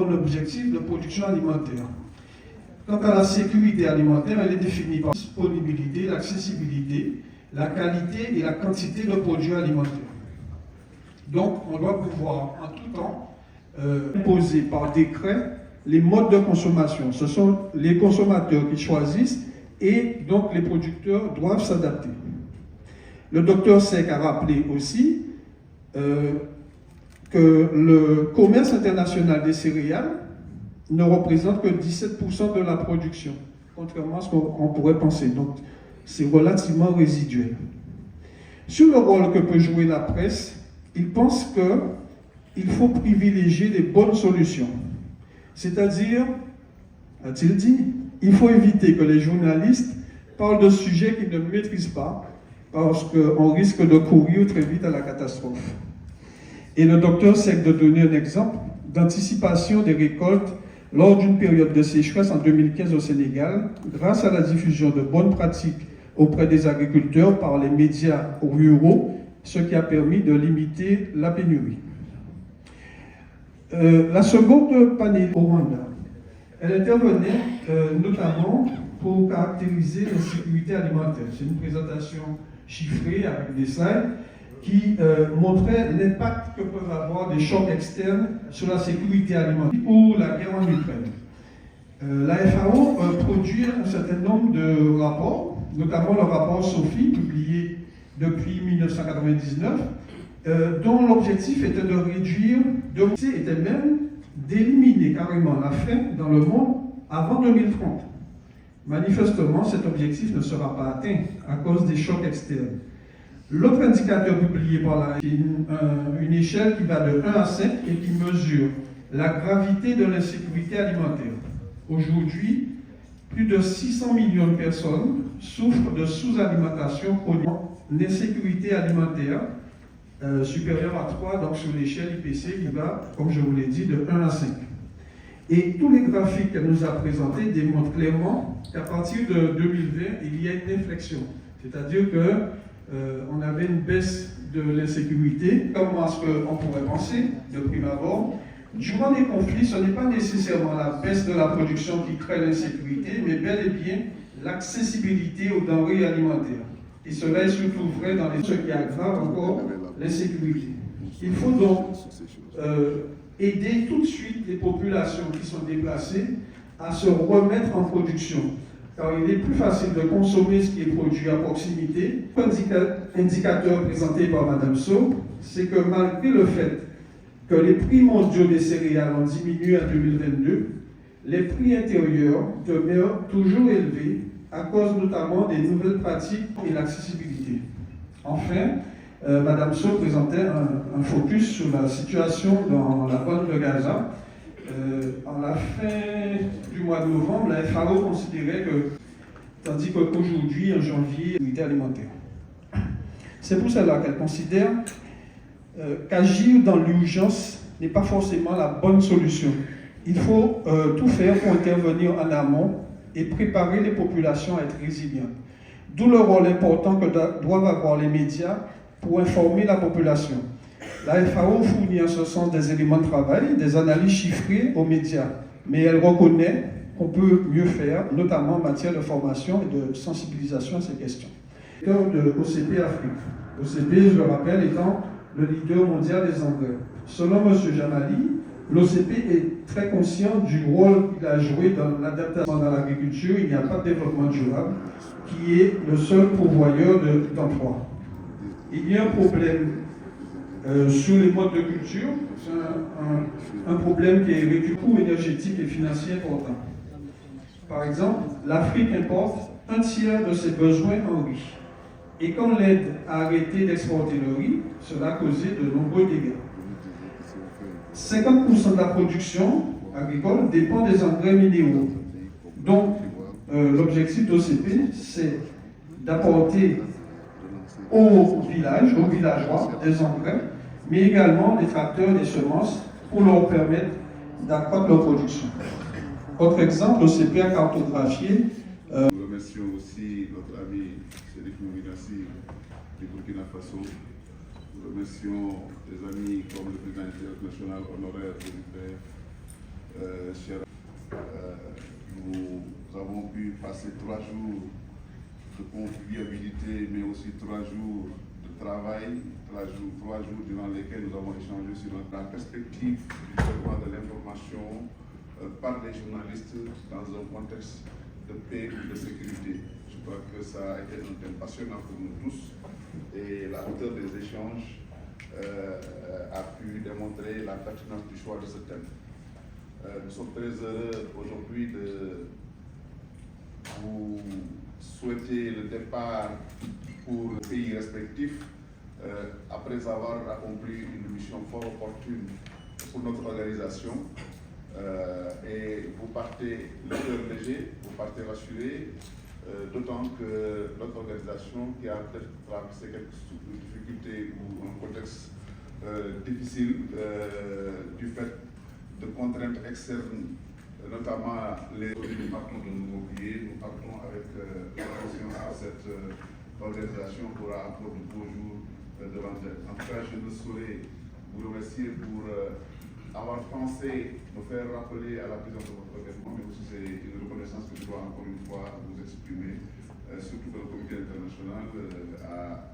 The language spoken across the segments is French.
comme l'objectif de production alimentaire. Quant à la sécurité alimentaire, elle est définie par la disponibilité, l'accessibilité, la qualité et la quantité de produits alimentaires. Donc, on doit pouvoir en tout temps imposer par décret les modes de consommation. Ce sont les consommateurs qui choisissent et donc les producteurs doivent s'adapter. Le docteur Seck a rappelé aussi que le commerce international des céréales ne représente que 17% de la production, contrairement à ce qu'on pourrait penser. Donc, c'est relativement résiduel. Sur le rôle que peut jouer la presse, il pense qu'il faut privilégier les bonnes solutions. C'est-à-dire, a-t-il dit, il faut éviter que les journalistes parlent de sujets qu'ils ne maîtrisent pas, parce qu'on risque de courir très vite à la catastrophe. Et le docteur Seck de donner un exemple d'anticipation des récoltes lors d'une période de sécheresse en 2015 au Sénégal, grâce à la diffusion de bonnes pratiques auprès des agriculteurs par les médias ruraux, ce qui a permis de limiter la pénurie. La seconde panel au Rwanda, elle intervenait notamment pour caractériser la sécurité alimentaire. C'est une présentation chiffrée avec des slides qui montrait l'impact que peuvent avoir des chocs externes sur la sécurité alimentaire ou la guerre en Ukraine. La FAO produit un certain nombre de rapports, notamment le rapport SOFI, publié depuis 1999, dont l'objectif était de réduire, était même d'éliminer carrément la faim dans le monde avant 2030. Manifestement, cet objectif ne sera pas atteint à cause des chocs externes. L'autre indicateur publié par la une échelle qui va de 1 à 5 et qui mesure la gravité de l'insécurité alimentaire. Aujourd'hui, plus de 600 millions de personnes souffrent de sous-alimentation chronique, d'insécurité alimentaire supérieure à 3, donc sur l'échelle IPC qui va, comme je vous l'ai dit, de 1 à 5. Et tous les graphiques qu'elle nous a présentés démontrent clairement qu'à partir de 2020, il y a une inflexion. C'est-à-dire qu'on avait une baisse de l'insécurité, comme à ce qu'on pourrait penser de prime abord. Durant les conflits, ce n'est pas nécessairement la baisse de la production qui crée l'insécurité, mais bel et bien l'accessibilité aux denrées alimentaires. Et cela est surtout vrai dans ce qui aggrave encore l'insécurité. Il faut donc aider tout de suite les populations qui sont déplacées à se remettre en production. Car il est plus facile de consommer ce qui est produit à proximité. L'indicateur présenté par Mme So, c'est que malgré le fait que les prix mondiaux des céréales ont diminué en 2022, les prix intérieurs demeurent toujours élevés à cause notamment des nouvelles pratiques et l'accessibilité. Enfin, Mme So présentait un focus sur la situation dans la bande de Gaza. En la fin du mois de novembre, la FAO considérait que, tandis qu'aujourd'hui, en janvier, sécurité alimentaire. C'est pour cela qu'elle considère qu'agir dans l'urgence n'est pas forcément la bonne solution. Il faut tout faire pour intervenir en amont et préparer les populations à être résilientes. D'où le rôle important que doivent avoir les médias pour informer la population. La FAO fournit en ce sens des éléments de travail, des analyses chiffrées aux médias, mais elle reconnaît qu'on peut mieux faire, notamment en matière de formation et de sensibilisation à ces questions. De OCP Afrique. OCP, je le rappelle, étant le leader mondial des engrais. Selon M. Jamali, l'OCP est très conscient du rôle qu'il a joué dans l'adaptation dans l'agriculture. Il n'y a pas de développement durable qui est le seul pourvoyeur d'emploi. Il y a un problème sur les modes de culture, c'est un problème qui est avec un coût énergétique et financier important. Par exemple, l'Afrique importe un tiers de ses besoins en riz. Et quand l'aide a arrêté d'exporter le riz, cela a causé de nombreux dégâts. 50% de la production agricole dépend des engrais minéraux. Donc, l'objectif d'OCP, c'est d'apporter aux villageois, des engrais, mais également des tracteurs, des semences, pour leur permettre d'accroître leur production. Autre exemple, l'OCP a cartographié. Nous remercions aussi notre ami Cédric Mouminassi du Burkina Faso. Nous remercions des amis comme le président international honoraire de l'UPR, chers, nous avons pu passer 3 jours de convivialité, mais aussi 3 jours de travail, 3 jours durant lesquels nous avons échangé sur la perspective du développement de l'information par les journalistes dans un contexte de paix ou de sécurité. Je crois que ça a été un thème passionnant pour nous tous et la hauteur des échanges a pu démontrer la pertinence du choix de ce thème. Nous sommes très heureux aujourd'hui de vous souhaiter le départ pour le pays respectif après avoir accompli une mission fort opportune pour notre organisation. Et vous partez le cœur léger, vous partez rassuré, d'autant que notre organisation, qui a peut-être traversé quelques difficultés ou un contexte difficile du fait de contraintes externes, notamment les nous partons de nouveaux billets, nous partons avec la conscience que cette organisation aura encore de beaux jours devant elle. En tout cas, je ne saurais vous remercier pour avoir pensé nous faire rappeler à la présence de votre événement, mais aussi c'est une reconnaissance que je dois encore une fois vous exprimer, surtout que le comité international a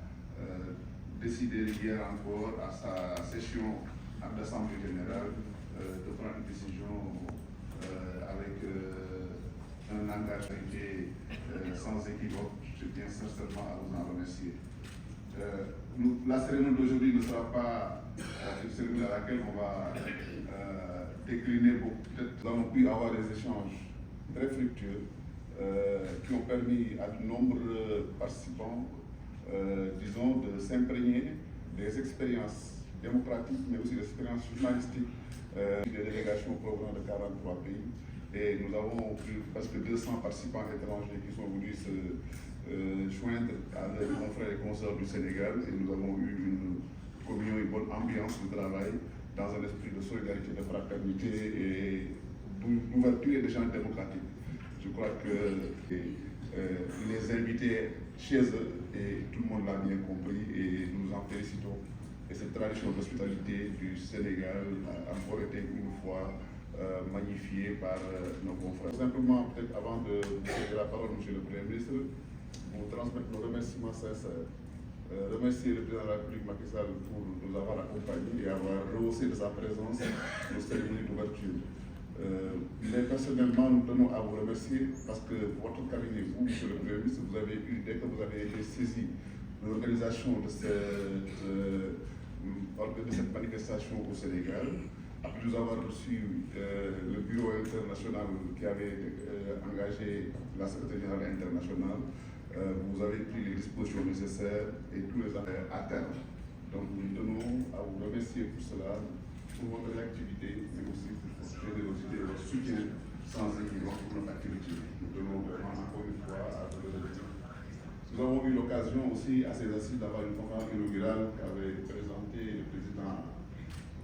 décidé hier encore à sa session d'assemblée générale de prendre une décision avec un engagement sans équivoque. Je tiens sincèrement à vous en remercier. La cérémonie d'aujourd'hui ne sera pas une cérémonie à laquelle on va décliner beaucoup. Peut-être nous avons pu avoir des échanges très fructueux qui ont permis à de nombreux participants, disons, de s'imprégner des expériences démocratiques, mais aussi des expériences journalistiques des délégations provenant de 43 pays. Et nous avons plus presque 200 participants étrangers qui sont venus se joindre à leurs confrères et consoeurs du Sénégal. Et nous avons eu une communion, une bonne ambiance de travail dans un esprit de solidarité, de fraternité et d'ouverture et d'échange démocratique. Je crois que les invités chez eux, et tout le monde l'a bien compris, et nous en félicitons. Et cette tradition d'hospitalité du Sénégal a encore été une fois magnifiée par nos confrères. Simplement, peut-être avant de vous céder la parole, M. le Premier ministre, vous transmettre nos remerciements sincères. Remercier le président de la République Macky Sall pour nous avoir accompagnés et avoir rehaussé de sa présence nos cérémonies d'ouverture. Mais personnellement, nous tenons à vous remercier parce que votre cabinet, vous, M. le Premier ministre, vous avez eu, dès que vous avez été saisi de l'organisation de cette manifestation au Sénégal, après nous avoir reçu le bureau international qui avait engagé la secrétaire générale internationale, vous avez pris les dispositions nécessaires et tous les affaires à terme. Donc nous tenons à vous remercier pour cela, pour votre réactivité, mais aussi pour votre générosité et votre soutien sans équivoque pour notre activité. Nous tenons vraiment encore une fois à vous le remercier. Nous avons eu l'occasion aussi à ces assises d'avoir une conférence inaugurale qu'avait présentée le président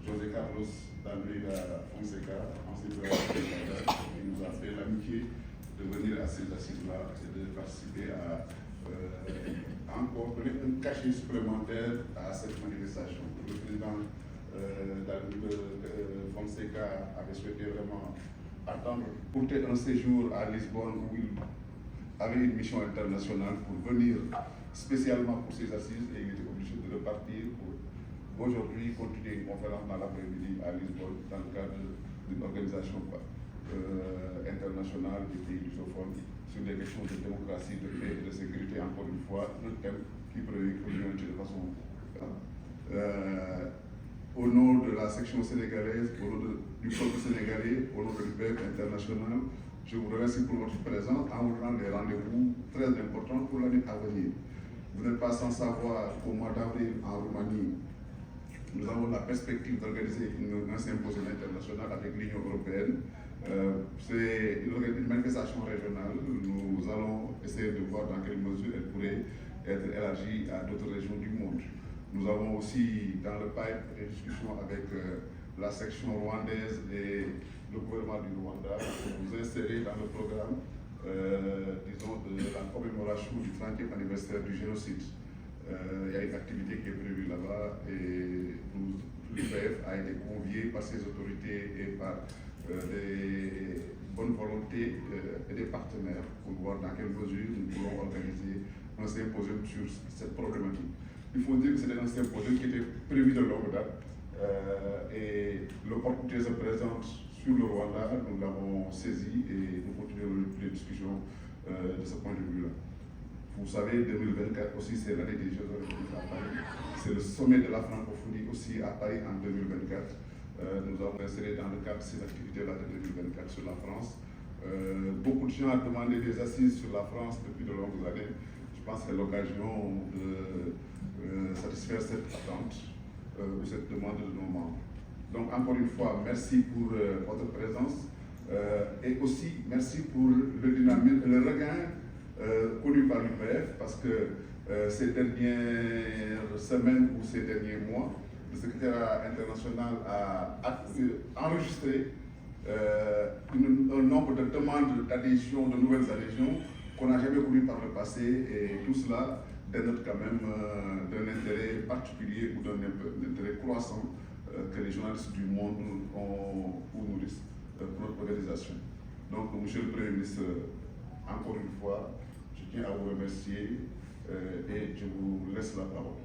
José Carlos Danduila Fonseca, ancien président du Canada, qui nous a fait l'amitié de venir à ces assises-là et de participer à encore donner un cachet supplémentaire à cette manifestation. Le président Fonseca avait souhaité vraiment attendre pour un séjour à Lisbonne où il avait une mission internationale pour venir spécialement pour ces assises et il était obligé de repartir pour aujourd'hui continuer une conférence dans l'après-midi à Lisbonne dans le cadre d'une organisation internationale des pays lusophones sur des questions de démocratie, de paix et de sécurité, encore une fois, un thème qui préoccupe de façon au nom de la section sénégalaise, au nom du peuple sénégalais, au nom du peuple international, je vous remercie pour votre présence en vous donnant des rendez-vous très importants pour l'année à venir. Vous n'êtes pas sans savoir qu'au mois d'avril en Roumanie, nous avons la perspective d'organiser un symposium international avec l'Union européenne. C'est une manifestation régionale. Nous allons essayer de voir dans quelle mesure elle pourrait être élargie à d'autres régions du monde. Nous avons aussi dans le pipe des discussions avec la section rwandaise et le gouvernement du Rwanda pour vous insérer dans le programme disons, de la commémoration du 30e anniversaire du génocide. Il y a une activité qui est prévue là-bas et l'UPF a été convié par ses autorités et par des bonnes volontés et des partenaires pour voir dans quelle mesure nous pouvons organiser un symposium sur cette problématique. Il faut dire que c'était un symposium qui était prévu de longue date et l'opportunité se présente sur le Rwanda, nous l'avons saisi et nous continuons les discussions de ce point de vue-là. Vous savez, 2024 aussi, c'est l'année des Jeux Olympiques à Paris. C'est le sommet de la francophonie aussi à Paris en 2024. Nous avons inséré dans le cadre de ces activités-là de 2024 sur la France. Beaucoup de gens ont demandé des assises sur la France depuis de longues années. Je pense que c'est l'occasion de satisfaire cette attente ou cette demande de nos membres. Donc encore une fois, merci pour votre présence et aussi merci pour le dynamisme, le regain connu par l'UPF parce que ces dernières semaines ou ces derniers mois, le secrétaire international a enregistré un nombre de demandes d'adhésion, de nouvelles adhésions qu'on n'a jamais connues par le passé et tout cela dénote quand même d'un intérêt particulier ou d'un intérêt croissant que les journalistes du monde ont ou nourrissent pour notre organisation. Donc, Monsieur le Premier ministre, encore une fois, je tiens à vous remercier et je vous laisse la parole.